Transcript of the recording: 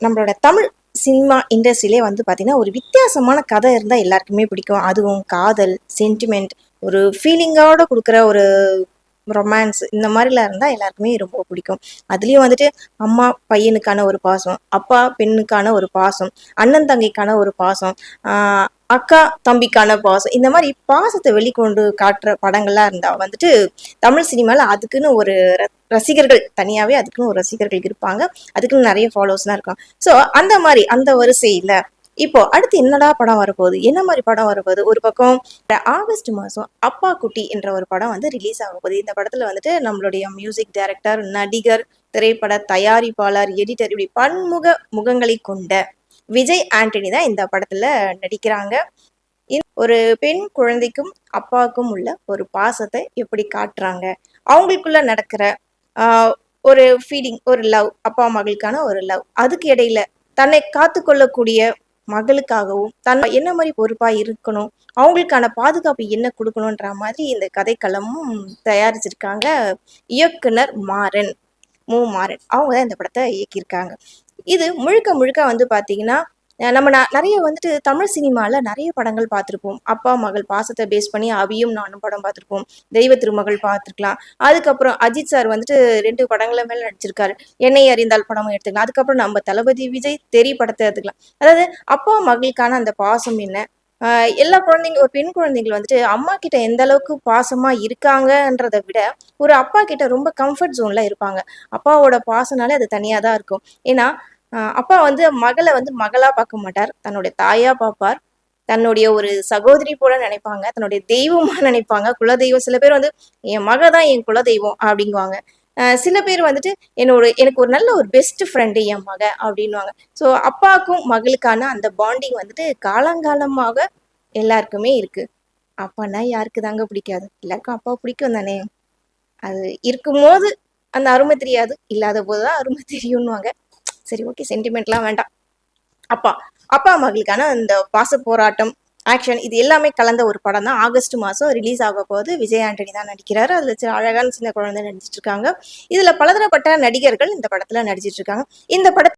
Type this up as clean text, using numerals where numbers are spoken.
நம்மளோட தமிழ் சினிமா இண்டஸ்ட்ரியிலே வந்து பார்த்தீங்கன்னா, ஒரு வித்தியாசமான கதை இருந்தா எல்லாருக்குமே பிடிக்கும். அதுவும் காதல், சென்டிமெண்ட், ஒரு ஃபீலிங்கோட குடுக்குற ஒரு ரொமான்ஸ் இந்த மாரிலாம் இருந்தா எல்லாருக்குமே ரொம்ப பிடிக்கும். அதுலயும் வந்துட்டு அம்மா பையனுக்கான ஒரு பாசம், அப்பா பெண்ணுக்கான ஒரு பாசம், அண்ணன் தங்கைக்கான ஒரு பாசம், ஆ அக்கா தம்பிக்கான பாசம். இந்த மாரி பாசத்த வெளிக்கொண்டு காட்டுற படங்கள்லாம் இருந்தா வந்துட்டு, தமிழ் சினிமால அதுக்குன்னு ஒரு ரசிகர்கள் தனியாவே அதுக்குன்னு ஒரு ரசிகர்கள் இருப்பாங்க. அதுக்குன்னு நெறைய ஃபாலோவர்ஸ்லாம் இருக்காங்க. ஸோ அந்த மாரி அந்த வரிசையில இப்போ அடுத்து என்னடா படம் வரப்போகுது? என்ன மாரி படம் வரப்போகுது? ஒரு பக்கம் ஆகஸ்ட் மாசம் அப்பா குட்டி என்ற ஒரு படம் வந்து ரிலீஸ் ஆக போகுது. இந்த படத்துல வந்துட்டு நம்மளுடைய மியூசிக் டைரக்டர், நடிகர், திரைப்பட தயாரிப்பாளர், எடிட்டர் இப்படி பன்முக முகங்களை கொண்ட விஜய் ஆண்டனி தான் இந்த படத்துல நடிக்கிறாங்க. ஒரு பெண் குழந்தைக்கும் அப்பாவுக்கும் உள்ள ஒரு பாசத்தை எப்படி காட்டுறாங்க, அவங்களுக்குள்ள நடக்கிற ஒரு ஃபீலிங், ஒரு லவ், அப்பா மகளுக்கான ஒரு லவ், அதுக்கு இடையில தன்னை காத்து கொள்ளக்கூடிய மகளுக்காகவும் தன் என்ன மாதிரி பொறுப்பா இருக்கணும், அவங்களுக்கான பாதுகாப்பு என்ன கொடுக்கணுன்ற மாதிரி இந்த கதைக்களமும் தயாரிச்சிருக்காங்க. இயக்குனர் மாறன், மாறன் அவங்க தான் இந்த படத்தை இயக்கியிருக்காங்க. இது முழுக்க முழுக்க வந்து பாத்தீங்கன்னா, நம்ம நிறைய வந்துட்டு தமிழ் சினிமால நிறைய படங்கள் பார்த்துருப்போம். அப்பா மகள் பாசத்தை பேஸ் பண்ணி அபியும் நானும் படம் பார்த்துருப்போம். தெய்வ திருமகள் பார்த்துருக்கலாம். அதுக்கப்புறம் அஜித் சார் வந்துட்டு 2 படங்கள மேல நடிச்சிருக்காரு. என்னை அறிந்தால் படமும் எடுத்துக்கலாம். அதுக்கப்புறம் நம்ம தளபதி விஜய் தெறி படத்தை எடுத்துக்கலாம். அதாவது அப்பா மகளுக்கான அந்த பாசம் என்ன, எல்லா குழந்தைங்க, ஒரு பெண் குழந்தைகள் வந்துட்டு அம்மா கிட்ட எந்த அளவுக்கு பாசமா இருக்காங்கன்றத விட ஒரு அப்பா கிட்ட ரொம்ப கம்ஃபர்ட் ஜோன்ல இருப்பாங்க. அப்பாவோட பாசம்னாலே அது தனியா தான் இருக்கும். ஏன்னா அப்பா வந்து மகளை வந்து மகளா பார்க்க மாட்டார், தன்னுடைய தாயா பார்ப்பார். தன்னுடைய ஒரு சகோதரி போல நினைப்பாங்க, தன்னுடைய தெய்வமா நினைப்பாங்க, குலதெய்வம். சில பேர் வந்து என் மக தான் என் குலதெய்வம் அப்படிங்குவாங்க. சில பேர் வந்துட்டு எனக்கு ஒரு நல்ல ஒரு பெஸ்ட் ஃப்ரெண்டு என் மக அப்படின்வாங்க. ஸோ அப்பாவுக்கும் மகளுக்கான அந்த பாண்டிங் வந்துட்டு காலங்காலமாக எல்லாருக்குமே இருக்கு. அப்பான்னா யாருக்கு தாங்க பிடிக்காது? எல்லாருக்கும் அப்பா பிடிக்கும் தானே. அது இருக்கும்போது அந்த அருமை தெரியாது, இல்லாத போதுதான் அருமை தெரியும்னுவாங்க. சரி, ஓகே, சென்டிமெண்ட்லாம் வேண்டாம். அப்பா அப்பா மகளுக்கான அந்த பாச போராட்டம், ஆக்ஷன் இது எல்லாமே கலந்த ஒரு படம் தான். ஆகஸ்ட் மாசம் ரிலீஸ் ஆக போது. விஜய் ஆண்டனி தான் நடிக்கிறாரு. அதுல அழகான சின்ன குழந்தை நடிச்சிட்டு இருக்காங்க. இதுல பலதரப்பட்ட நடிகர்கள் இந்த படத்துல நடிச்சிட்டு இருக்காங்க. இந்த படத்தை